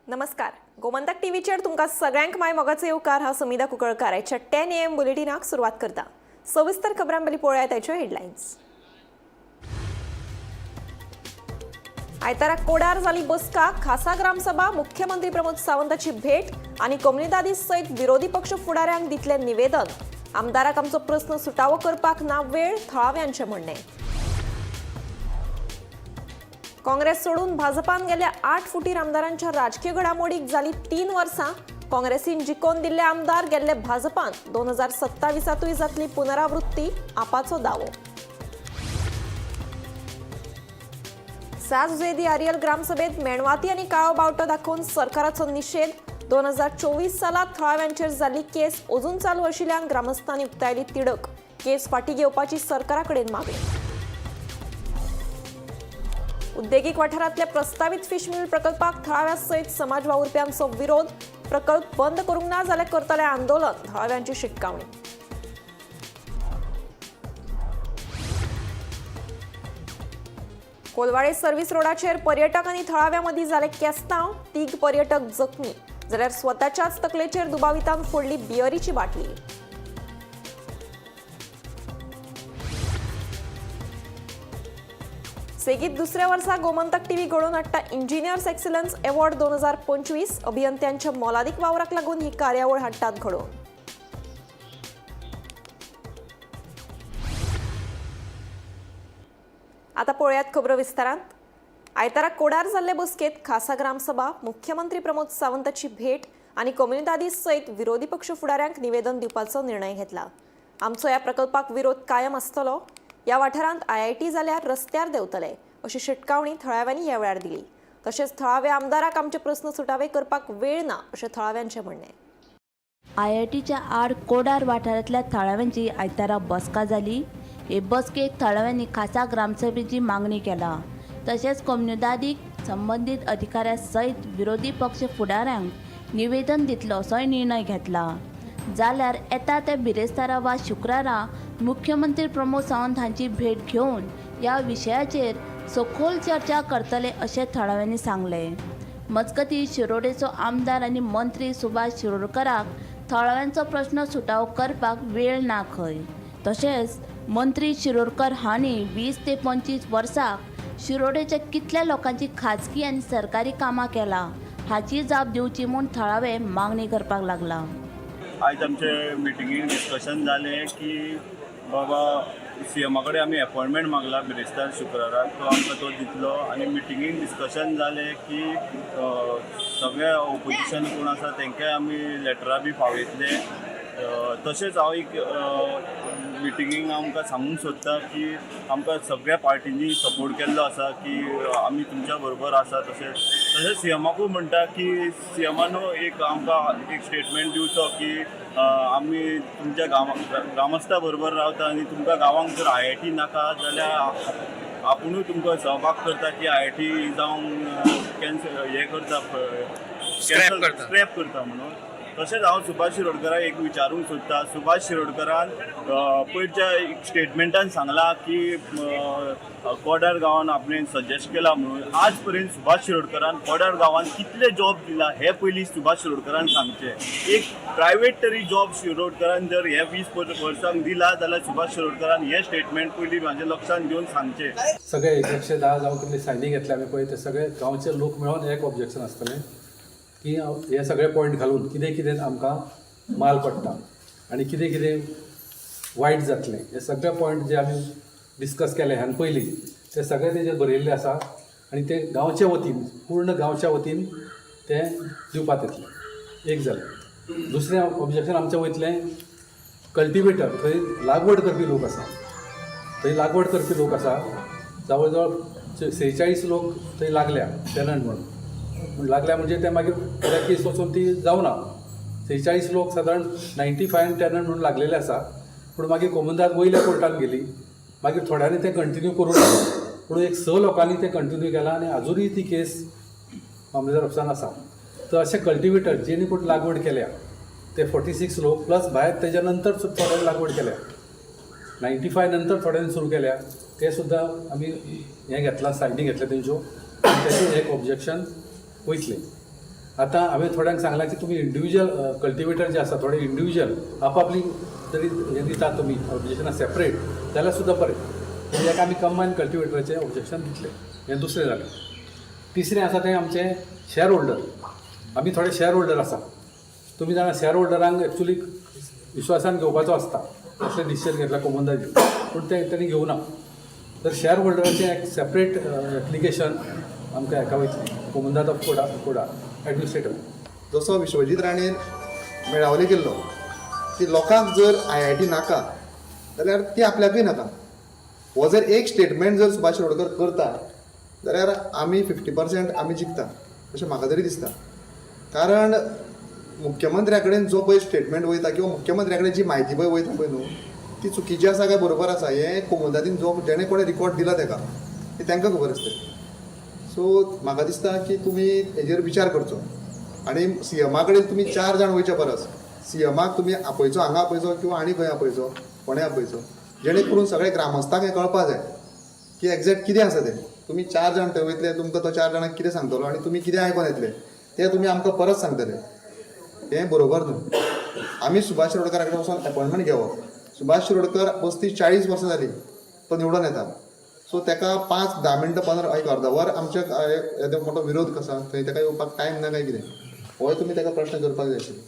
नमस्कार. गोमंतक टीव्हीचेर तुमकां सगळ्यांक माय मोगाचो येवकार. हांव समिधा कुंकळकार. आयच्या 10 AM बुलेटिनाक सुरवात करता. सविस्तर खबरां पयलीं पळोवया ताच्यो हेडलायन्स. आयतारा कोडार जाली बसका. खासा ग्रामसभा, मुख्यमंत्री प्रमोद सावंताची भेट आनी कम्युनिदादी सयत विरोधी पक्ष फुडाऱ्यांक दितले निवेदन. आमदाराक आमचो प्रस्न सुटावो करपाक ना वेळ, थळाव्यांचें म्हणणें. काँग्रेस सोडून भाजपान गेल्या 8 फुटीर आमदारांच्या राजकीय घडामोडीक जाली 3 वर्सां. काँग्रेसीन जिखोवन दिल्ले आमदार गेल्ले भाजपान. 2027 जातली पुनरावृत्ती, आपाचो दावो. साजुजेदी आरियल ग्रामसभेत मेणवाती आनी काळो बावटो दाखोवन सरकाराचो निषेध. 2024 सालांत थळाव्यांचेर जाल्ली केस अजून चालू आशिल्ल्यान ग्रामस्थांनी उक्तायली तिडक. केस फाटीं घेवपाची सरकारा कडेन मागणी. उद्देगीक वाठारांतल्या प्रस्तावित फिश मिल प्रकल्पाक थळाव्या सयत समाज वावुरप्यांचो विरोध. प्रकल्प बंद करूंक ना जाल्यार करतले आंदोलन, थळाव्यांची शिटकावणी. कोलवाळे सर्व्हिस रोडाचेर पर्यटक आनी थळाव्यां मदीं जाले केस्तांव. 3 पर्यटक जखमी जाल्यार स्वताच्याच तकलेचेर दुबावितान फोडली बियरीची बाटली. सेगीत दुसऱ्या वर्सा गोमंतक टीव्ही घडोवन हाडटा इंजिनियर्स एक्सलन्स अवॉर्ड 2025. अभियंत्यांच्या मोलादीक वावराक लागून ही कार्यावळ हाडटात घडोवन. आता पळयात खबरो विस्तारांत. आयतारा कोडार जाल्ले बसकेत खासा ग्रामसभा, मुख्यमंत्री प्रमोद सावंताची भेट आनी कम्युनिदादी सयत विरोधी पक्ष फुडाऱ्यांक निवेदन दिवपाचो निर्णय घेतला. आमचो ह्या प्रकल्पाक विरोध कायम आसतलो. ह्या वाठारांत IIT जाल्यार रस्त्यार देंवतले अशी शिटकावणी थळाव्यांनी ह्या वेळार दिली. तशेंच थळावे आमदाराक आमचे प्रस्न सुटावे करपाक वेळ ना अशें थळाव्यांचें म्हणणें. IITच्या आड कोडार वाठारांतल्या थळाव्यांची आयतारा बसका जाली. हे बसकेक थळाव्यांनी खासा ग्रामसभेची मागणी केला. तशेंच कम्युनिदादीक संबंदीत अधिकाऱ्या सयत विरोधी पक्ष फुडाऱ्यांक निवेदन दितलो असोय निर्णय घेतला. जाल्यार येता त्या बिरेस्तारा वा शुक्रारा मुख्यमंत्री प्रमोद सावंत हांची भेट घेवन ह्या विशयाचेर सखोल चर्चा करतले अशें थळाव्यांनी सांगले. मजगतीं शिरोडेचो आमदार आनी मंत्री सुभाष शिरोडकराक थळाव्यांचो प्रश्न सुटावो करपाक वेळ ना खंय. तशेंच मंत्री शिरोडकर हांणी 20 ते 25 वर्सां शिरोडेच्या कितल्या लोकांची खाजगी आनी सरकारी कामां केला हाची जाप दिवची म्हूण थळावे मागणी करपाक लागला. आज आमचे मिटिंगेक डिस्कशन जालें की बाबा CM कडेन आमी अपॉयंटमेंट मागला बिरेस्तार शुक्राराक, तो आमकां तो दितलो. आनी मिटिंगेक डिस्कशन जालें की सगळे ऑपोजिशन कोण आसा तांकांय आमी लेटरां बी फावयतले. तशेंच हांव एक मिटिंगेक आमकां सांगूंक सोदता की आमकां सगळ्या पार्टींनी सपोर्ट केल्लो आसा की आमी तुमच्या बरोबर आसा. तशेंच CMकूय म्हणटा की CMनू एक आमकां एक स्टेटमेंट दिवचो की आमी तुमच्या ग्रामस्था बरोबर रावता आनी तुमकां गांवांक जर IIT नाका जाल्यार आपुणूय तुमकां सहभाग करता की IIT जावंक हें करता, स्क्रॅप करता म्हणून. तशेंच हांव सुभाष शिरोडकराक एक विचारूंक सोदता. सुभाष शिरोडकरान पयरच्या एक स्टेटमेंटान सांगला की कोडार गांवांत आपणें सजेस्ट केला म्हणून. आज पर्यंत सुभाष शिरोडकरान कोडार गांवांत कितले जॉब दिला हे पयलीं सुभाष शिरोडकरान सांगचें. एक प्रायवेट तरी जॉब शिरोडकरान जर हे 20 वर्सांक दिला जाल्यार सुभाष शिरोडकरान हे स्टेटमेंट पयलीं म्हाज्या लक्षांत घेवन सांगचें. सगळे 110 जावं कितले सायनी घेतले आमी पळय ते सगळे गांवचे लोक मेळून एक ऑब्जेक्शन आसतलें की हे सगळे पॉयंट घालून कितें कितें आमकां माल पडटा आनी कितें कितें वायट जातलें हे सगळे पॉयंट जे आमी डिस्कस केले ह्यान पयलीं ते सगळे तेजेर बरयल्ले आसा आनी ते गांवच्या वतीन पूर्ण गांवच्या वतीन ते दिवपाक येतले. एक जालें. दुसरें ऑब्जेक्शन आमचें वयतलें कल्टिवेटर. थंय लागवड करपी लोक आसा. जवळ जवळ 46 लोक थंय लागल्या टॅनंट म्हणून लागल्या म्हणजे ते मागीर केस वचून ती जावना. 46 लोक सादारण 95 टॅनंट म्हणून लागलेले आसा. पूण मागीर कोमुंदाद वयल्या कोर्टान गेली. मागीर थोड्यांनी ते कंटिन्यू करून पूण एक 6 लोकांनी ते कंटिन्यू केला आनी आजुनूय ती केस मामलेदार ऑफिसान आसा. तर अशे कल्टिवेटर जेणी कोण लागवड केल्या ते 46 लोक प्लस भायर तेज्या नंतर थोड्यांनी लागवड केल्या. 95 नंतर थोड्यांनी सुरू केल्या. ते सुद्दां आमी हें घेतलां, सायडी घेतल्या तेंच्यो. तेजेर एक ऑब्जेक्शन वयतलें. आता हांवें थोड्यांक सांगलां की तुमी इंडिव्हिज्युअल कल्टिवेटर जे आसा थोडे इंडिव्हिज्युअल आपापली जरी हें दितात तुमी ऑब्जेक्शनां सेपरेट जाल्यार सुद्दां बरें म्हणजे आमी कंबायन कल्टिवेटराचें ऑब्जेक्शन दितलें हें दुसरें जालें. तिसरें आसा तें आमचें शेअर होल्डर. आमी थोडे शेअर होल्डर आसा. तुमी जाणा शेअर होल्डरांक एक्चुली विश्वासान घेवपाचो आसता असले डिसिजन घेतला कोमोंदाजी पूण ते तेणी घेवना. तर शेअर होल्डराचें एक सेपरेट एप्लिकेशन आमकां हेका वयतलें कोमोंदाद ऑफ कोडा एडमिनिस्ट्रेटर. जसो विश्वजीत राणेन मेळावले केल्लो की लोकांक जर IIT नाका जाल्यार ती आपल्याकूय नाका. हो जर एक स्टेटमेंट जर सुभाष शिरोडकर करता जाल्यार आमी 50% आमी जिखता अशें म्हाका तरी दिसता. कारण मुख्यमंत्र्या कडेन जो पळय स्टेटमेंट वयता किंवा मुख्यमंत्र्या कडेन जी म्हायती पळय वयता पळय न्हू ती चुकीची आसा काय बरोबर आसा हें कोमोंदादीन जो जेणे कोणें रिकॉर्ड दिला ताका तें तांकां खबर आसतलें. सो म्हाका दिसता की तुमी हेजेर विचार करचो आनी CMA कडेन तुमी 4 जाण वयचे परस CMAक तुमी आपयचो हांगा आपयचो किंवा आनी खंय आपयचो कोणें आपयचो जेणे करून सगळे ग्रामस्थांक हें कळपा जाय की एक्झॅक्ट कितें आसा तें. तुमी 4 जाण थंय वयतले तुमकां तो 4 जाणांक कितें सांगतलो आनी तुमी कितें आयकोन येतले तें तुमी आमकां परत सांगतले हें बरोबर न्हू. आमी सुभाष शिरोडकरा कडेन वचून अपॉयंटमेंट घेवप. सुभाष शिरोडकर 35-40 वर्सां जाली तो निवडून येता. सो ताका 5-10 मिनटां 15 एक अर्द वर आमचे येदो मोठो विरोध कसा थंय ताका येवपाक टायम ना काय कितें होय तुमी ताका प्रश्न करपाक जाय आशिल्ले.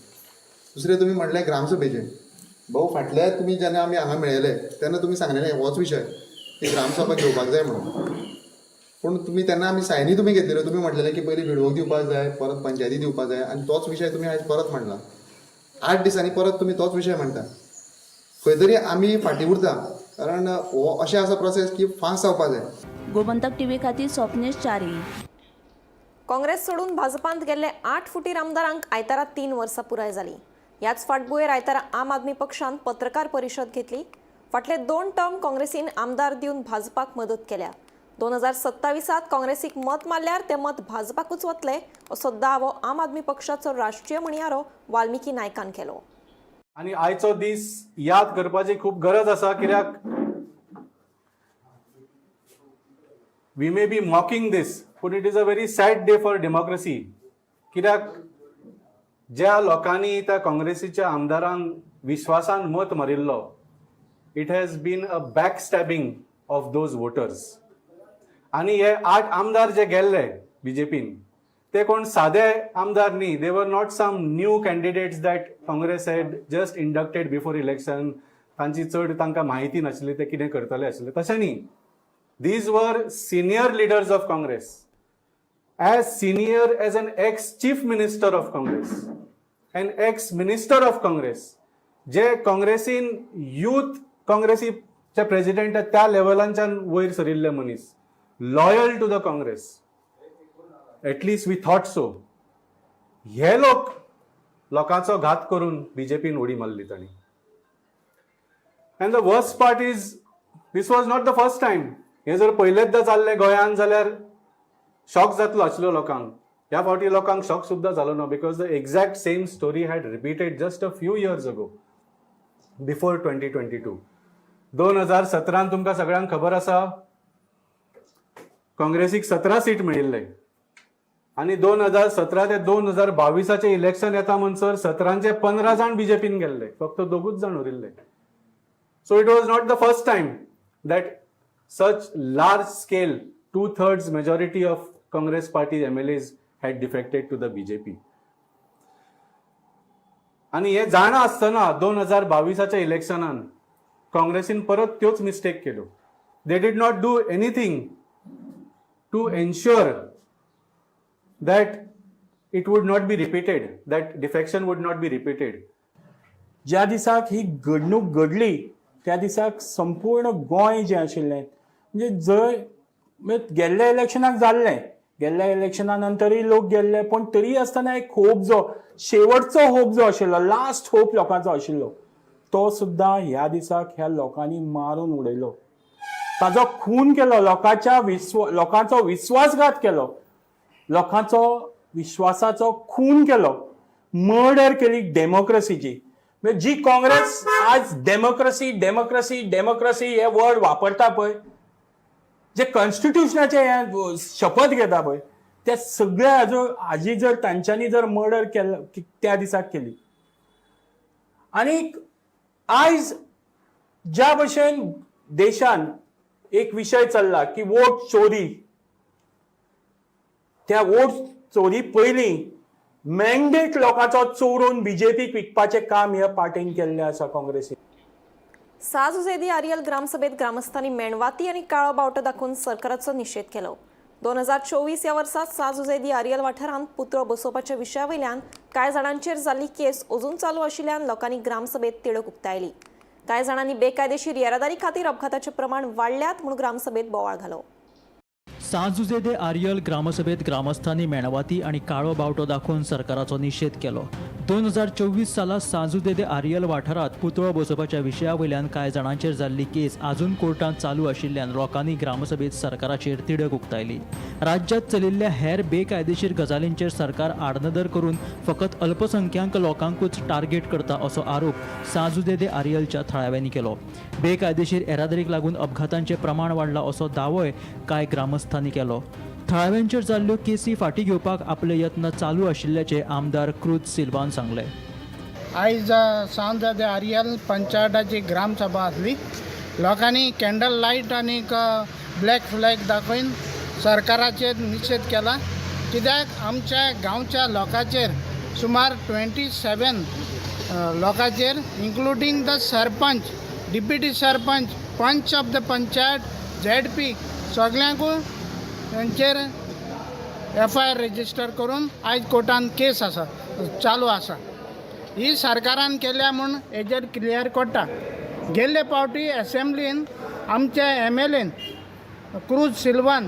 दुसरें तुमी म्हणलें ग्रामसभेचें भाऊ फाटल्या तुमी जेन्ना आमी हांगा मेळयले तेन्ना तुमी सांगलेलें होच विशय की ग्रामसभा घेवपाक जाय म्हणून. पूण तुमी तेन्ना आमी सायनी तुमी घेतलेल्यो तुमी म्हटलेलें की पयलीं विडोवक दिवपाक जाय परत पंचायती दिवपाक जाय आनी तोच विशय तुमी आयज परत म्हणला. 8 दिसांनी परत तुमी तोच विशय म्हणटा. खंय तरी आमी फाटीं उरता कारण हो अशें आसा प्रोसेस की फास्ट जावपाक जाय. गोमंतक TV खातीर स्वप्नेश च्यारी. काँग्रेस सोडून भाजपांत गेल्ले 8 फुटीर आमदारांक आयतारा 3 वर्सां पुराय जाली. ह्याच फाटभुंयेर आयतारा आम आदमी पक्षान पत्रकार परिशद घेतली. फाटले 2 टर्म काँग्रेसीन आमदार दिवन भाजपाक मदत केल्या. 2027 काँग्रेसीक मत मारल्यार ते मत भाजपाकूच वतले असो दावो आम आदमी पक्षाचो राष्ट्रीय म्हणयारो वाल्मिकी नायकान केलो. आणि आयचो दीस याद करपाची खूप गरज आसा कित्याक we may be mocking this पूण it is a very sad day for democracy. कित्याक ज्या लोकांनी त्या काँग्रेसीच्या आमदारांक विश्वासान मत मारिल्लो it has been a back stabbing of those voters. आणि हे 8 आमदार जे गेल्ले BJPन ते कोण सादे आमदार न्ही. They were not some new candidates that Congress had just inducted before election. तांची चड तांकां म्हायती नाशिल्ली ते कितें करतले आशिल्ले तशें न्ही. These were senior leaders of Congress as senior as an ex-chief minister of Congress, an ex-minister of Congress, जे काँग्रेसीन यूथ काँग्रेसीचे प्रेसिडेंट त्या लेवलांच्यान वयर सरिल्ले मनीस loyal to the Congress at least we thought so. हे लोकांचो घात करून BJPन उडी मारली तांणी. And the worst part is this was not the first time. हे जर पयलेचदा जाल्लें गोंयांत जाल्यार शॉक जातलो आशिल्लो लोकांक. ह्या फावटी लोकांक शॉक सुद्दां जालो ना because the exact same story had repeated just a few years ago before 2022. 2017 तुमकां सगळ्यांक खबर आसा काँग्रेसीक 17 सीट मेळिल्ले आनी 2017 ते 2022 इलेक्शन येता म्हणसर 17चे 15 जाण BJPन गेल्ले फक्त 2 जाण उरिल्ले. So it was not the first time that such large scale 2/3 majority of Congress party MLAs had defected to the BJP. आणि हे जाणा आसतना 2022 इलेक्शनान काँग्रेसीन परत त्योच मिस्टेक केलो. They did not do anything to ensure that it would not be repeated, that defection would not be repeated. ज्या दिसाक ही घडणूक घडली त्या दिसाक संपूर्ण गोंय जें आशिल्लें म्हणजे जंय गेल्ल्या इलेक्शनाक जाल्लें गेल्ल्या इलेक्शना नंतरय लोक गेल्ले पण तरी आसतना एक होप जो शेवटचो होप जो आशिल्लो लास्ट होप लोकांचो आशिल्लो तो सुद्दां ह्या दिसाक ह्या लोकांनी मारून उडयलो. ताजो खून केलो. लोकांचो विश्वासघात केलो. लोकांचो विश्वासाचो खून केलो. मर्डर केली डेमोक्रेसीची. जी काँग्रेस आज डेमोक्रेसी डेमोक्रेसी डेमोक्रेसी हे वर्ड वापरता पळय जे कॉन्स्टिट्युशनाचे शपथ घेता पळय त्या सगळ्या हाजी जर तांच्यांनी जर मर्डर केलं त्या दिसाक केली आणि आयज ज्या भशेन देशान एक विषय चल्ला की वोट चोरी, त्या वोट चोरी पयलीं मॅन्डेट लोकांचो चोरून बीजेपीक विकपाचें काम ह्या पार्टीन केल्लें आसा काँग्रेसीन. साजुजेदी आरियल ग्रामसभेत ग्रामस्थांनी मेणवाती आणि काळो बावटो दाखवून सरकाराचो निषेध केलो. 2024 ह्या वर्सात साजुजेदी आरियल वाठारांत पुतळो बसोवपाच्या विशया वयल्यान कांय जाणांचेर जाल्ली केस अजून चालू आशिल्ल्यान लोकांनी ग्रामसभेत तिडक उक्तायली. कांय जाणांनी बेकायदेशीर येरादारी खातीर अपघाताचें प्रमाण वाडल्यात म्हूण ग्रामसभेत बोवाळ घालो. साजुजेदे आरियल ग्रामसभेत ग्रामस्थांनी मेणवाती आणि काळो बावटो दाखवून सरकाराचो निषेध केलो. 2024 साला साजुजेदे आरियल वाठारात पुतळो बसोवपाच्या विशया वयल्यान कांय जाणांचेर जाल्ली केस आजून कोर्टांत चालू आशिल्ल्यान लोकांनी ग्रामसभेत सरकाराचेर तिडक उक्तायली. राज्यांत चलिल्ल्या हेर बेकायदेशीर गजालींचेर सरकार आडनदर करून फकत अल्पसंख्यांक लोकांकूच टार्गेट करता असो आरोप साजुजेदे आरियलच्या थळाव्यांनी केलो. बेकायदेशीर येरादारीक लागून अपघातांचें प्रमाण वाडला असो दावोय कांय ग्रामस्थांनी केलो. थळाव्यांचेर जाल्ल्यो केसी फाटीं घेवपाक आपले यत्न चालू आशिल्ल्याचे आमदार क्रूज सिल्वान सांगले. आयज साजुजेदे आरियल पंचायताची ग्रामसभा आसली. लोकांनी कॅन्डल लायट आणि ब्लॅक फ्लॅग दाखोवन सरकाराचेर निषेध केला. कित्याक आमच्या गांवच्या लोकांचेर सुमार 27 लोकांचेर including the sarpanch, deputy sarpanch, पंच ऑफ द पंचायत, ZP सगळ्यांकूय तांचेर FIR रजिस्टर करून आयज कोर्टान केस आसा चालू आसा. ही सरकारान केल्या म्हूण हेजेर क्लियर कोट्टा. गेल्ले फावटी असेंब्लीन आमच्या MLAन क्रूज सिल्वान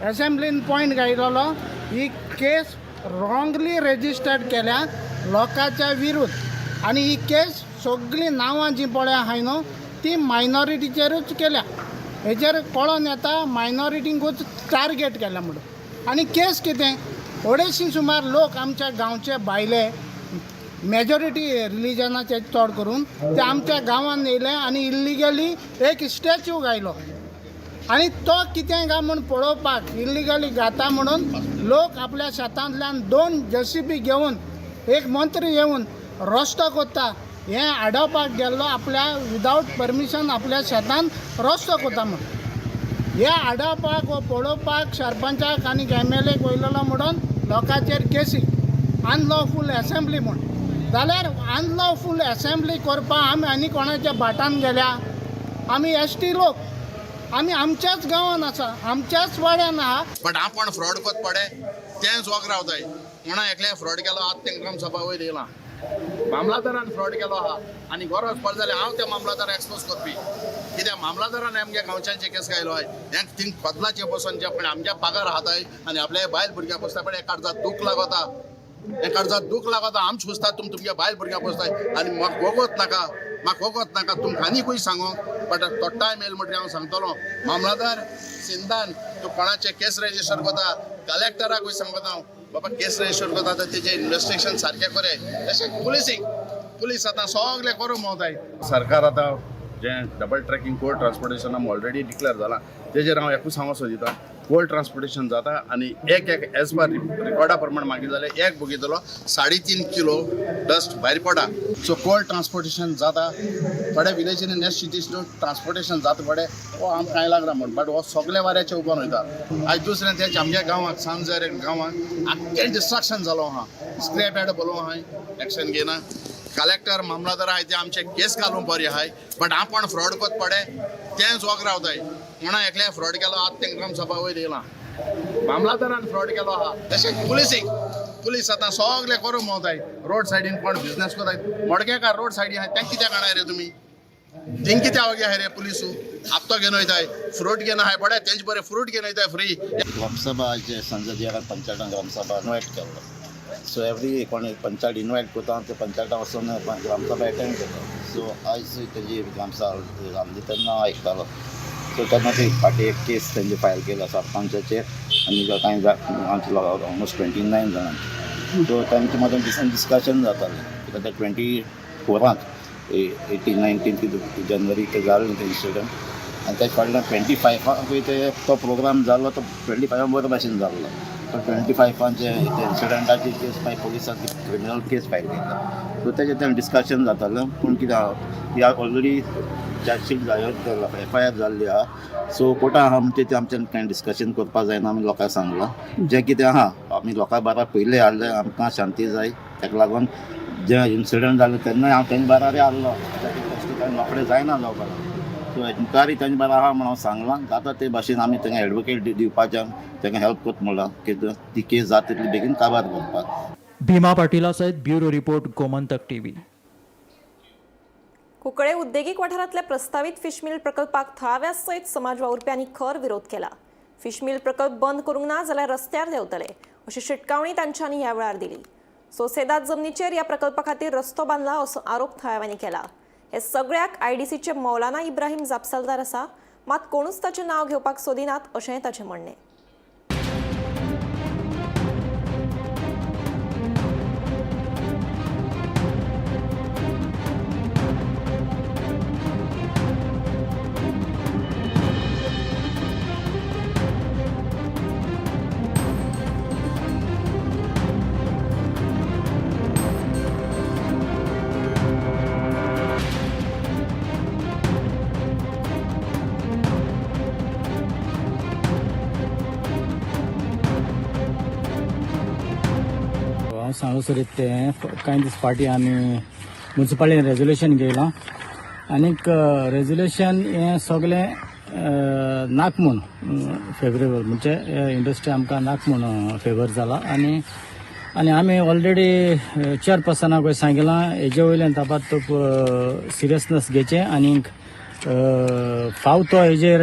असेंब्लीन पॉयंट घायलो ही केस रॉंगली रजिस्टर्ड केल्या लोकांच्या विरुद्ध आणि ही केस सगळीं नांवां जीं पळय आहाय न्हू ती मायनॉरिटीचेरूच केल्या. हेचेर कळोन येता मायनॉरिटींकूच टार्गेट केला म्हणून. आनी केस कितें 250 सुमार लोक आमच्या गांवचे भायले मेजॉरिटी रिलीजनाचे चड करून ते आमच्या गांवांत येयले आनी इल्लिगली एक स्टॅच्यू घायलो आनी तो कितें गा म्हूण पळोवपाक इल्लिगली घाता म्हणून लोक आपल्या शेतांतल्यान 2 JCB घेवन एक मंत्री येवन रस्तो कोत्ता हें आडोवपाक गेल्लो आपल्या विदावट परमिशन आपल्या शेतान रस्तो कोता म्हणून. हे आडोवपाक व पळोवपाक सरपंचाक आनी MLAक वयलेलो म्हणून लोकांचेर केसी. अनलॉफूल असेंब्ली म्हूण जाल्यार अनलॉफूल असेंब्ली करपाक आमी आनी कोणाच्या भाटान गेल्या. आमी ST लोक आमी आमच्याच गांवांत आसा, आमच्याच वाड्यान आहा. बट आपण फ्रॉड कोत पडे तेंच वोग रावताय म्हणून एकले फ्रॉड केलो आतां तेंकां ग्रामसभा वयर येयलां. मामलादारान फ्रॉड केलो आहा आनी गरज पडली जाल्यार हांव त्या मामलादार एक्सपोज करपी. कित्याक मामलादारान आमगे गांवच्यांचे केस घायलो आय हें थिंग बदलाचे बसून जे पण आमच्या पागार राहताय आनी आपल्या बायल भुरग्यां बसता पण एक कर्जात दूख लागता. हे कर्जात दूख लागता आम सुस्ता तुमच्या बायल भुरग्यां बसताय आनी म्हाका वगत नाका तुमकां आनीकूय सांगो. बट तो टायम येयलो म्हणटरी हांव सांगतलो मामलादार सिंधान तूं कोणाचे केस रजिस्टर कोता कलेक्टराकूय सांगता हांव बाबा केस रजिस्टर कोता तर तेजे इन्व्हेस्टिगेशन सारकें करे. तशें पुलीस आतां सगळें करूंक मेवताय. सरकार आतां जें डबल ट्रॅकिंग कोल्ड ट्रान्सपोर्टेशन आमी ऑलरेडी डिक्लेअर जाला तेजेर हांव एकूच सांगूंक सोदिता कोल्ड ट्रान्सपोर्टेशन जाता आनी एक एज पर रिकॉर्डा प्रमाण मागीर जाल्यार एक बगयतलो 3.5 किलो डस्ट भायर पडा. सो कोल्ड ट्रान्सपोर्टेशन जाता. थोड्या विलेजींनी नेक्स्ट सिटीज ट्रान्सपोर्टेशन जाता पडे हो आमकां कांय लागना म्हण बट हो सगळे वाऱ्याचे उबोन वयता. आयज दुसरें तेच आमच्या गांवांक सांजर गांवांक आख्खें डिस्ट्रक्शन जालो आहा. स्क्रॅप यार्ड बोलोव आहाय एक्शन घेना. कलेक्टर मामलादार आहाय ते आमचे केस घालूंक बरे आहाय बट आपण फ्रॉड कोत पडे तेंच वोग रावताय म्हणून एकले फ्रॉड केलो आतां तेंकां ग्रामसभा वयर येयलां. मामलादारान फ्रॉड केलो आहा तशें पुलीस आतां सगळें करूंक मेवताय. रोड सायडीन कोण बिजनेस कोताय मडकेकार रोड सायडीन आहाय तेंक कित्याक हाडाय रे तुमी थिंग कित्याक वगे आहाय रे पुलिसू हप्तो घेवन वयताय फ्रूट घेवन आहाय पडे तेंचे बरे फ्रूट घेवन वयताय फ्री. ग्रामसभा जे संसदीय पंचायतान ग्रामसभा इन्वायट केल्लो. सो एवरी कोण पंचायत इन्वायट करता ते पंचायता वचून ग्रामसभा एटेंड करता. सो आयज तेजी ग्रामसभा जाल्ली तेन्ना आयकतालो. सो तेन्ना ती फाटीं एक केस तेंचे फायल केला सरपंचाचेर आनी कांय आमचे ऑलमोस्ट 29 जाणांचे. सो तांचे मदीं डिस्कशन जातालें कित्याक ते 24 18-19 जानेवारी ते जालें तें इन्सिडंट आनी तेच्या फाटल्यान 25 ते तो प्रोग्राम जाल्लो तो 25 बरे भाशेन जाल्लो 25 इन्सिडंटाची केस मागीर पोलिसांनी क्रिमिनल केस फायल केला. सो तेजें डिस्कशन जातालें. पूण कितें आहा ह्या ऑलरेडी चार्जशीट जाल्यो FIR जाल्ली आहा. सो कोर्टान आहा म्हणजे ते आमच्यान कांय डिस्कशन करपाक जायना आमी लोकांक सांगलां. जें कितें आहा आमी लोकां बारा पयलें हाडलें. आमकां शांती जाय ताका लागून जे इन्सिडंट जालें तेन्नाय हांव तेंच्या बारारी आहलो. रोखडें जायना जावपाक. सो इन्क्वायरी तेंच्या बारा आहा म्हण हांव सांगलां. जाता ते भाशेन आमी तेंका एडवोकेट दिवपाचें तांकां हेल्प करता म्हणलां की ती केस जाता तितली बेगीन काबार करपाक. भीमा पाटीला सयत bureau report Gomantak TV. Cuncolim उद्देगीक वाठारांतल्या प्रस्तावित फिश मिल प्रकल्पाक थळाव्या सयत समाज वावुरप्यांनी खर विरोध केला. फिश मिल प्रकल्प बंद करूंक ना जाल्यार रस्त्यार देंवतले अशी शिटकावणी तांच्यांनी ह्या वेळार दिली. सोसेदाद जमनीचेर ह्या प्रकल्पा खातीर रस्तो बांदला असो आरोप थळाव्यांनी केला. हे सगळ्याक IDCचे मौलाना इब्राहिम जापसालदार आसा. मात कोणूच ताचें नांव घेवपाक सोदिनात अशेंय ताचें म्हणणें. हांव सांगसर ते कांय दीस फाटीं आमी म्युन्सिपालिटीन रेजोल्युशन घेयलां आनीक रेजोल्युशन हें सगळें नाक म्हूण फेवरेबल म्हणजे इंडस्ट्री आमकां नाक म्हूण फेवर जाला. आनी आमी ऑलरेडी चेअरपर्सनाक सांगिलां हेजे वयल्यान ताबडतोब सिरियसनेस घेवचें आनीक फावतो हेजेर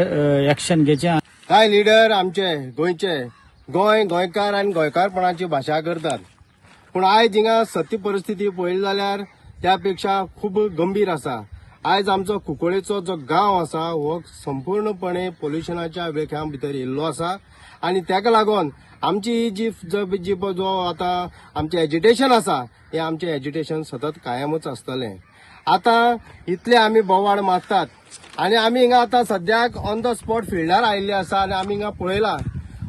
एक्शन घेवचें. कांय लिडर आमचे गोंयचे गोंयकार आनी गोंयकारपणाची भाशा करतात. पूण आयज हिंगा सत्य परिस्थिती पळयली जाल्यार त्या पेक्षा खूब गंभीर आसा. आयज आमचो कुंकळेचो जो गांव आसा हो संपूर्णपणे पोल्युशनाच्या विळख्या भितर येयल्लो आसा. आनी ताका लागून आमची ही जी जो आतां आमचें एजिटेशन आसा हें आमचें एजिटेशन सतत कायमच आसतलें. आतां इतले आमी बोवाळ मारतात आनी आमी हिंगा आतां सद्याक ऑन द स्पॉट फिल्डार आयिल्ले आसा आनी आमी हिंगा पळयला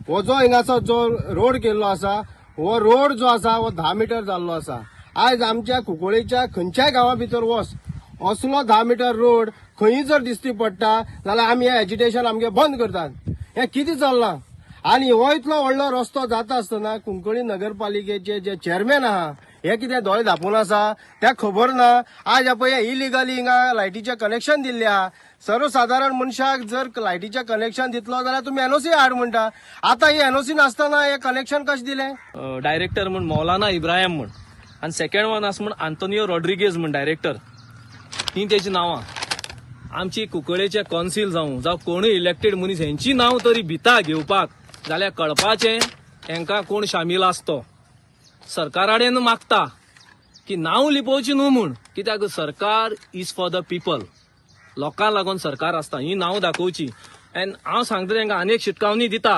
हो जो हिंगाचो जो रोड केल्लो आसा हो रोड जो आसा हो 10 मीटर जाल्लो आसा. आयज आमच्या कुंकळेच्या खंयच्याय गांवा भितर वच असलो 10 मीटर रोड खंयी जर दिश्टी पडटा जाल्यार आमी हें एजिटेशन आमगे बंद करतात. हें कितें चल्लां? आनी हो इतलो व्हडलो रस्तो जाता आसतना कुंकळी नगरपालिकेचे जे चेअरमॅन आहा हे कितें दोळे धापून आसा त्या खबर ना. आज पळय इलिगली हिंगा लायटीचें कनेक्शन दिल्लें आहा. सर्वसाधारण मनशाक जर लायटीचें कनेक्शन दितलो जाल्यार तुमी NOC हाड म्हणटा. आतां ही NOC नासतना हे कनेक्शन कशें दिलें? डायरेक्टर म्हण मौलाना इब्राहिम म्हण आनी सेकंड वन आसा म्हण आंतोनियो रॉड्रिगेज म्हण डायरेक्टर. ही तेजी नांवां. आमची कुंकळेचे कौन्सिल जावं कोणूय इलेक्टेड मनीस हेंची नांव तरी भिता घेवपाक जाल्यार कळपाचें हेंकां कोण शामील आसतो. सरकाराडेन मागता की नांव लिपोवची न्हू म्हूण कित्याक सरकार इज फॉर द पीपल. लोकांक लागून सरकार आसता ही नांव दाखोवची. एन हांव सांगता तांकां आनी एक शिटकावणी दिता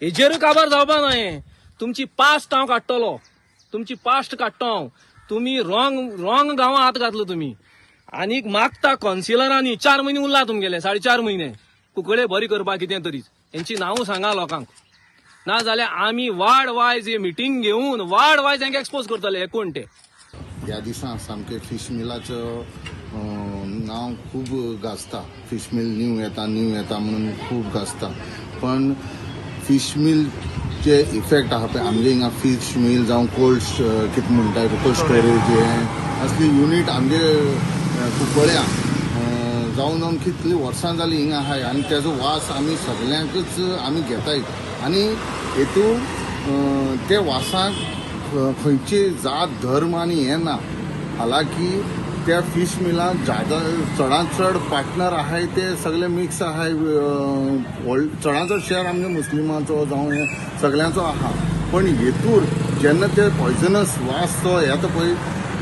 हेजेर काबार जावपा न्हय. तुमची पास्ट हांव काडटलो. तुमची पास्ट काडटो हांव. तुमी रॉंग गांवां हात घातलो तुमी. आनीक मागता कौन्सिलरांनी 4 म्हयने उरला तुमगेले 4.5 म्हयने कुंकळे बरी करपाक कितें तरी हेंची नांव सांगा लोकांक. ना जाल्यार आमी वार्ड वायज हे मिटींग घेवन वार्ड वायज हांकां एक्सपोज करतले. हे कोण ते ह्या दिसा सामकें फिश मिलाचं नांव खूब गाजता. फिश मिल न्यू येता म्हणून खूब गाजता. पण फिश मिलचे इफेक्ट आहा पळय आमगे हिंगा फिश मिल जावं कोल्ड कितें म्हणटात कोल्ड स्टोरेज हें असली युनीट आमगे कुंकळ्या जावन कितली वर्सां जालीं हिंगा आहाय आनी तेजो वास आमी सगळ्यांकच आमी घेताय. आनी हेतून ते वासाक खंयची जात धर्म आनी हें ना. हालाकी त्या फिश मिलाक चडांत चड पार्टनर आहाय ते सगळे मिक्स आहाय. चडांत चड शेअर आमगे मुस्लिमांचो जावं हें सगळ्यांचो आहा. पण हेतूर जेन्ना ते पॉयझनस वास तो येता पळय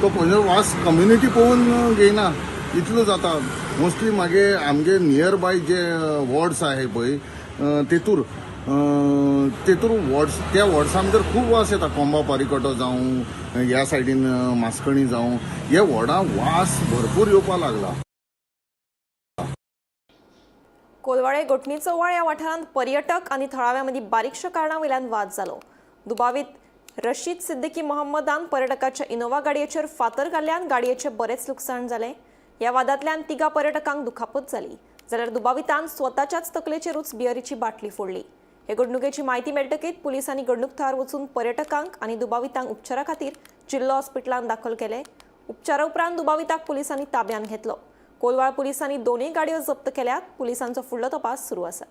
तो पॉयझनस वास कम्युनिटी पळोवन घेयना इतलो जाता. मोस्टली मागे आमगे नियर बाय जे वॉर्ड्स आहाय पळय तेतूर वॉर्ड्स त्या वॉर्ड्सां भितर खूब वास येता. कोंबा पारिकोटो जावं ह्या सायडीन मास्कणी जावं हे वॉर्डां वास भरपूर येवपाक लागला. कोलवाळे गोठणी चव्हाळ ह्या वाठारांत पर्यटक आनी थळाव्यां मदीं बारीकशा कारणां वयल्यान वाद जालो. दुबावीत रशीद सिद्दीकी मोहम्मदान पर्यटकाच्या इनोवा गाडयेचेर फातर घाल्ल्यान गाडयेचे बरेच लुकसाण जालें. ह्या वादांतल्यान 3 पर्यटकांक दुखापत जाली, जाल्यार दुबावितान स्वताच्याच तकलेचेरूच बियरीची बाटली फोडली. हे घडणुकेची म्हायती मेळटकीत पुलिसांनी घडणूक थळार वचून पर्यटकांक आनी दुबावितांक उपचारा खातीर जिल्लो हॉस्पिटलांत दाखल केले. उपचारा उपरांत दुबाविताक पुलिसांनी ताब्यात घेतलो. कोलवाळ पुलिसांनी दोनूय गाडयो जप्त केल्यात. पुलिसांचो फुडलो तपास सुरू आसा.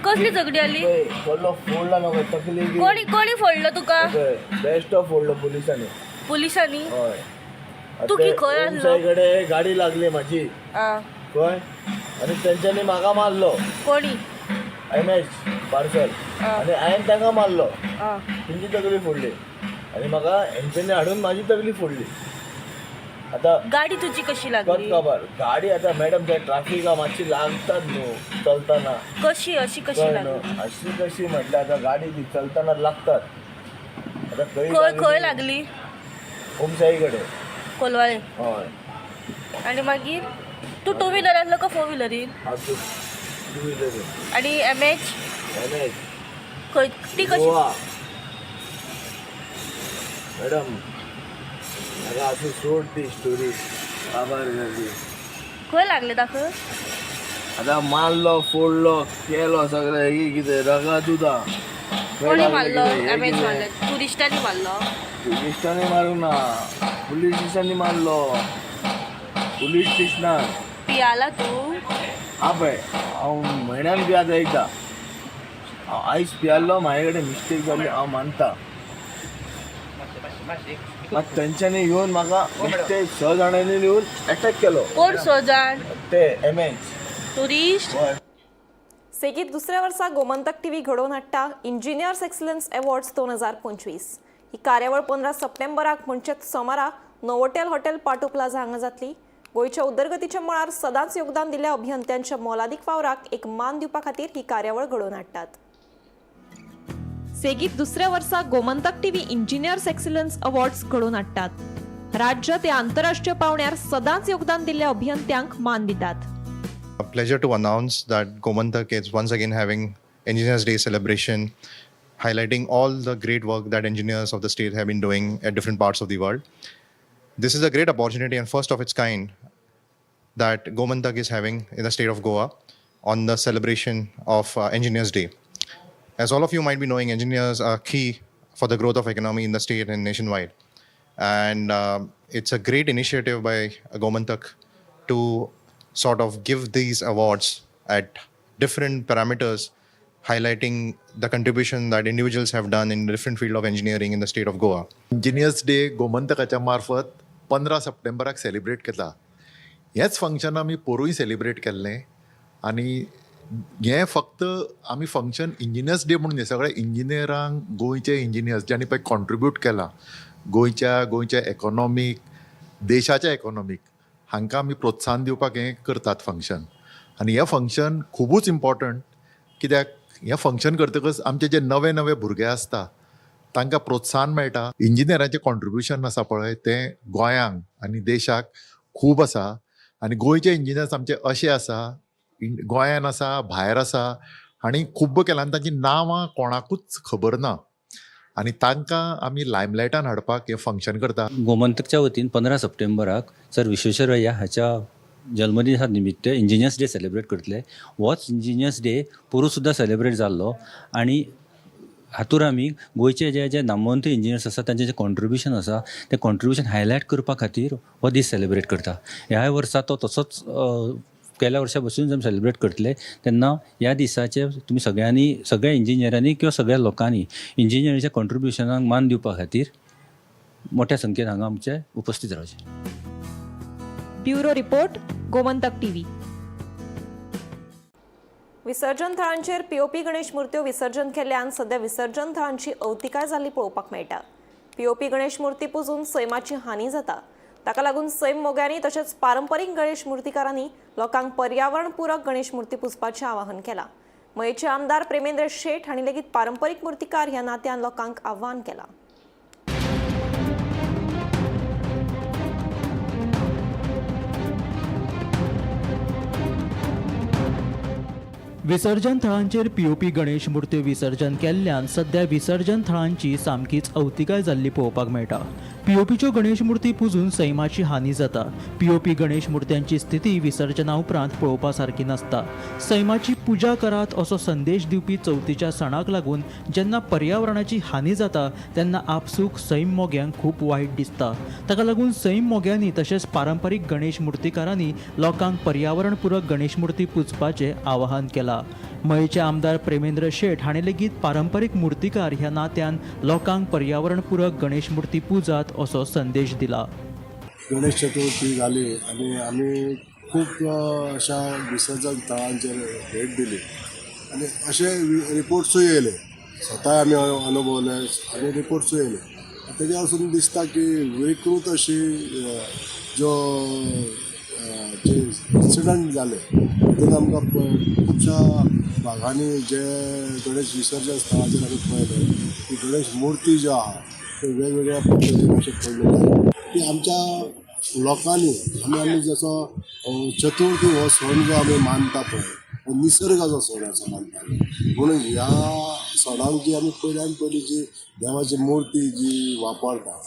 कसली झगडी आली? फोडला नको तकली कोणी फोडलं तुका? बेस्ट फोडलो पुलिसांनी. पुलिसांनी? हय. तू की खंय आसलो? कडे गाडी लागली माझी आ, कळ्ळें आणि तेंच्यांनी म्हाका मारलो. कोणी? MS पार्सल आणि हांवें तांकां मारलो. आ, तेंची तकली फोडली आणि म्हाका हेंच्यांनी हाडून म्हाजी तकली फोडली. आता गाडी तुझी कशी कत लागली? खबर गाडी आता मॅडम त्या ट्रॅफिका मातशी लागतात न्हू चलताना. कशी अशी कशी कळ्ळें लागली? न्हू? अशी कशी म्हटल्यार आता गाडी ती चलताना लागतात. आता खंय लागली? ओमशाई कडेन. कोलवाळे. हय. आणि मागीर तू टू व्हिलर आसलो का 4 व्हिलरीन? टू व्हिलर आणि MS MS ती कशी? गोवा मॅडम म्हाका अशी सोड ती स्टोरी आभार जाली. खंय लागले दाखय? आता मारलो फोडलो केलो सगळें ही कितें रगात उदा. कोणी मारलो? MS मारले. टुरिस्टांनी मारलो? पुलिसांनी मारूंक ना, पुलीस स्टेशनांनी मारलो. पुलीस स्टेशनार पियाला तू? हा पळय हांव म्हयन्यान पियात एकदां. हांव आयज पियाल्लो म्हाजे कडेन मिस्टेक जाली हांव मानता. मात तेंच्यांनी येवन म्हाका मिस्टेक 6 जाणांनी येवन अटॅक केलो. कोण 6 जाण? ते MS टुरिस्ट? सेगीत दुसऱ्या वर्सा गोमंतक टीव्ही घडोवन हाडटा इंजिनियर्स एक्सलन्स अवॉर्ड्स 2025. ही कार्यावळ 15 सप्टेंबराक म्हणजेच सोमारा नोवोटेल हॉटेल पाटो प्लाझा हांगा जातली. गोंयच्या उदरगतीच्या मळार सदांच योगदान दिल्ल्या अभियंत्यांच्या मोलादीक वावराक एक मान दिवपा खातीर ही कार्यावळ घडोवन हाडटात. सेगीत दुसऱ्या वर्सा Gomantak TV engineers excellence awards घडोवन हाडटात. राज्य ते आंतरराष्ट्रीय पावण्यार सदांच योगदान दिल्ल्या अभियंत्यांक मान दितात. A pleasure to announce that Gomantak is once again having Engineers Day celebration, highlighting all the great work that engineers of the state have been doing at different parts of the world. This is a great opportunity and first of its kind that Gomantak is having in the state of Goa on the celebration of Engineers Day. As all of you might be knowing, engineers are key for the growth of economy in the state and nationwide. And it's a great initiative by Gomantak to sort of give these awards at different parameters, highlighting the contribution that individuals have done in different field of engineering in the state of Goa. Engineers day गोमंतकाच्या मार्फत 15 सप्टेंबराक celebrate केला. हेंच function आमी पोरूय celebrate केल्लें आनी हें फक्त आमी फंक्शन इंजिनियर्स डे म्हणून सगळ्या इंजिनियरांक गोंयचे इंजिनियर्स ज्यांनी पळय कॉन्ट्रिब्यूट केला गोंयच्या इकॉनॉमीक देशाच्या इकॉनॉमीक हांकां आमी प्रोत्साहन दिवपाक हें करतात फंक्शन. आनी हें फंक्शन खुबूच इम्पॉर्टंट कित्याक हें फंक्शन करतकच आमचे जे नवे नवे भुरगे आसता तांकां प्रोत्साहन मेळटा. इंजिनियरांचें कॉन्ट्रिब्युशन आसा पळय तें गोंयांक आनी देशाक खूब आसा आनी गोंयचे इंजिनियर्स आमचे अशे आसा गोंयान आसा भायर आसा हांणी खूब केलां आनी तांची नांवां कोणाकूच खबर ना आनी तांकां आमी लायमलायटान हाडपाक हें फंक्शन करता. गोमंतकच्या वतीन 15 सप्टेंबराक सर विश्वेश्वरय्या हाच्या जल्मदिसा निमित्त इंजिनियर्स डे सेलिब्रेट करतले. होच इंजिनियर्स डे पोरू सुद्दां सेलिब्रेट जाल्लो आनी हातूंत आमी गोंयचे जे नामवंत इंजिनियर्स आसा तांचें जें कॉन्ट्रिब्युशन आसा तें कॉन्ट्रिब्युशन हायलायट करपा खातीर हो दीस सेलिब्रेट करता. ह्या वर्सा तो तसोच गेल्या वर्षापासून आमी सेलिब्रेट करतले तेन्ना ह्या दिसाचे तुमी सगळ्या इंजिनियरांनी किंवा सगळ्या लोकांनी इंजिनियरीच्या कॉन्ट्रिब्युशनाक मान दिवपा खातीर मोठ्या संख्येन हांगा आमचे उपस्थित रावचे. Bureau report, Gomantak TV. विसर्जन थळांचेर पीओपी गणेश मुर्त्यो विसर्जन केल्ल्यान सध्या विसर्जन थळांची अवतिकाय जाल्ली पळोवपाक मेळटा. पीओपी गणेश मूर्ती पुजून सैमाची हानी जाता. ताका लागून सैम मोग्यांनी तशेंच पारंपरीक गणेश मुर्तीकारांनी लोकांक पर्यावरण पूरक गणेश मुर्ती पुजपाचें आवाहन केलां. मयेचे आमदार प्रेमेंद्र शेट हांणी लेगीत पारंपरीक मुर्तीकार ह्या नात्यान लोकांक आव्हान केलां. विसर्जन थळांचेर पीओपी गणेश मुर्त्यो विसर्जन केल्ल्यान सध्या विसर्जन थळांची सामकीच अवतिकाय जाल्ली पळोवपाक मेळटा. पीओपीच्यो गणेश मुर्ती पुजून सैमाची हानी जाता. पीओपी गणेश मुर्त्यांची स्थिती विसर्जना उपरांत पळोवपा सारकी नासता. सैमाची पुजा करात असो संदेश दिवपी चवथीच्या सणाक लागून जेन्ना पर्यावरणाची हानी जाता तेन्ना आपसूक सैम मोग्यांक खूब वायट दिसता. ताका लागून सैम मोग्यांनी तशेंच पारंपरीक गणेश मुर्तीकारांनी लोकांक पर्यावरण पूरक गणेश मुर्ती पुजपाचें आवाहन केलां. मयेचे आमदार प्रेमेंद्र शेट हांणी लेगीत पारंपरीक मुर्तीकार ह्या नात्यान लोकांक पर्यावरण पूरक गणेश मुर्ती पुजात असो संदेश दिला. गणेश चतुर्थी जाली आणि आम्ही खूप अशा विसर्जन थळांचेर भेट दिली आणि असे रिपोर्ट्सूय येयले. स्वता आमी अनुभवले आणि रिपोर्ट्सूय येयले. तेच्या वरसून दिसता की विकृत अशी जे इन्सिडंट जाले तितून आमकां खुबशा भागांनी जे गणेश विसर्जन स्थळाचेर आमी पळयले की गणेश मुर्ती ज्यो आहा त्यो वेगवेगळ्या पद्दतीन अशें पडलेले की आमच्या लोकांनी आमी जसो चतुर्थी हो सण जो आमी मानता पळय हो निसर्गाचो सण असो मानता. म्हणून ह्या सणांक जी आमी पयल्यान पयली जी देवाची मूर्ती जी वापरता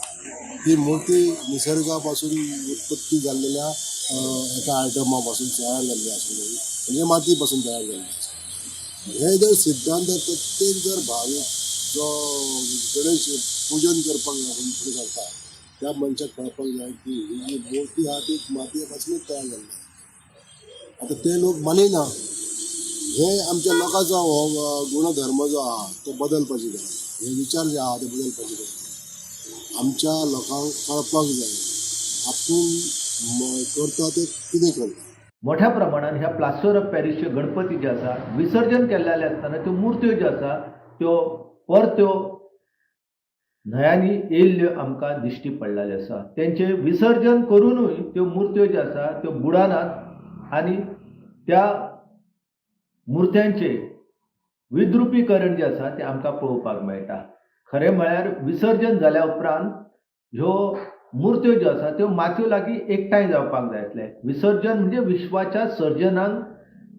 ती मूर्ती निसर्गा पासून उत्पत्ती जाल्लेल्या एका आयटमा पासून तयार जाल्ली आसली म्हणजे माती पासून तयार जाल्ली आसली. हे जर सिद्धांत प्रत्येक जर भावीक जो गणेश पूजन करपाक फुडें सरता त्या मनशाक कळपाक जाय की ही जी मूर्ती आहा ती मातये पासूनच तयार जाल्ली. आतां ते लोक मानिना. हे आमच्या लोकांचो हो गुणधर्म जो आहा तो बदलपाची गरज. हे विचार जे आहा ते बदलपाची गरज. आमच्या लोकांक कळपाक जाय आपूण करता ते कितें करता. मोठ्या प्रमाणात ह्या प्लास्टर ऑफ पॅरिसचे गणपती जे आसा विसर्जन केल्ले आसतना त्यो मुर्त्यो ज्यो आसा त्यो परत्यो न्हंयांनी येयल्ल्यो आमकां दिश्टी पडलेल्यो आसा. तेंचे विसर्जन करूनय त्यो मुर्त्यो ज्यो आसा त्यो बुडानात आनी त्या मुर्त्यांचे विद्रुपीकरण जे आसा तें आमकां पळोवपाक मेळटा. खरें म्हळ्यार विसर्जन जाल्या उपरांत ह्यो मुर्त्यो ज्यो आसा त्यो मातयो लागीं एकठांय जावपाक जाय आसले. विसर्जन म्हणजे विश्वाच्या सर्जनाक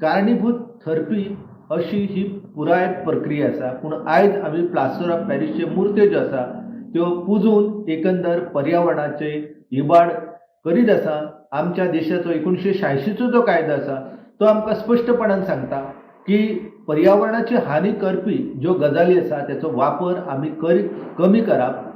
कारणीभूत ठरपी अशी ही पुराय प्रक्रिया आसा. पूण आयज आमी प्लास्टर ऑफ पॅरिसचे मुर्त्यो ज्यो आसा त्यो पुजून एकंदर पर्यावरणाचे इबाड करीत आसा. आमच्या देशाचो 1986चो जो कायदो आसा तो आमकां स्पश्टपणान सांगता की पर्यावरणाची हानी करपी ज्यो गजाली आसा त्याचो वापर आमी कमी करप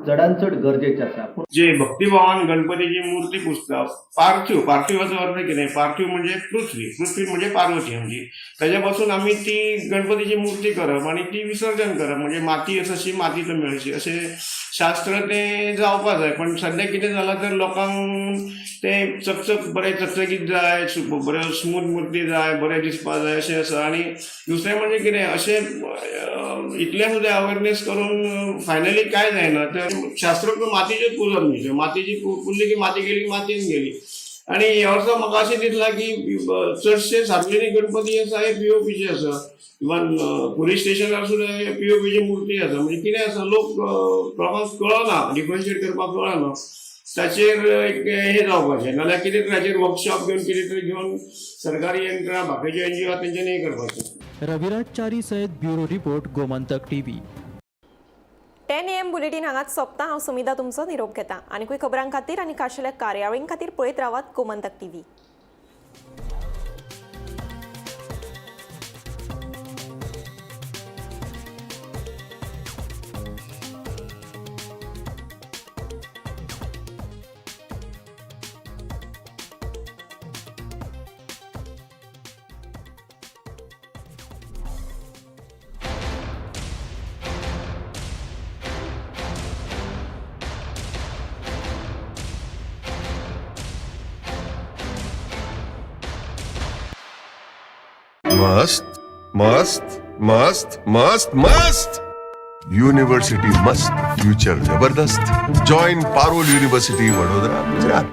चडांत चड गरजेचें आसा. जे भक्तिभावान गणपतीची मूर्ती पुजता पार्थिवाचो अर्थ कितें? पार्थिव म्हणजे पृथ्वी म्हणजे पार्वती म्हणजे त्याच्या पासून आमी ती गणपतीची मूर्ती करप आणि ती विसर्जन करप म्हणजे माती आसा मातीतून मेळची अशें शास्त्र ते जावपाक जाय. पण सध्या कितें जालां तर लोकांक ते बरें चकचकीत जाय, बऱ्यो स्मूथ मूर्ती जाय, बरें दिसपाक जाय अशें आसा. आणि दुसरें म्हणजे कितें अशें इतलें सुद्दां अवेरनेस करून फायनली काय जायना तर शास्त्रोक्त मातीचेच पुजप न्ही. मातीची पुजली की माती गेली की मातयेन गेली. आणि ह्या वर्सा म्हाका अशें दिसलां की चडशे सार्वजनीक गणपती आसा हे पीओपीचे आसा. इवन पुलीस स्टेशनार सुद्दां पीओपीची मूर्ती आसा. म्हणजे कितें आसा लोकांक कळना, डिफरन्शिएट करपाक कळना. ताचेर एक हे जावपाचें नाल्यार कितें तरी हाचेर वर्कशॉप घेवन कितें तरी घेवन सरकारी यंत्रणा बाकीचे एनजीओ तेंच्यांनी हे करपाचें. रविराज चारी सयत bureau report, Gomantak TV. 10 AM bulletin हांगाच सोंपता. हांव सुमिता तुमचो निरोप घेता. आनीकूय खबरां खातीर आनी खाशेल्या कार्यावळीं खातीर पळयत रावात गोमंतक टीव्ही. मस्त मस्त मस्त मस्त मस्त युनिव्हर्सिटी मस्त फ्युचर जबरदस्त जॉईन पारोल युनिव्हर्सिटी वडोदरा गुजरात.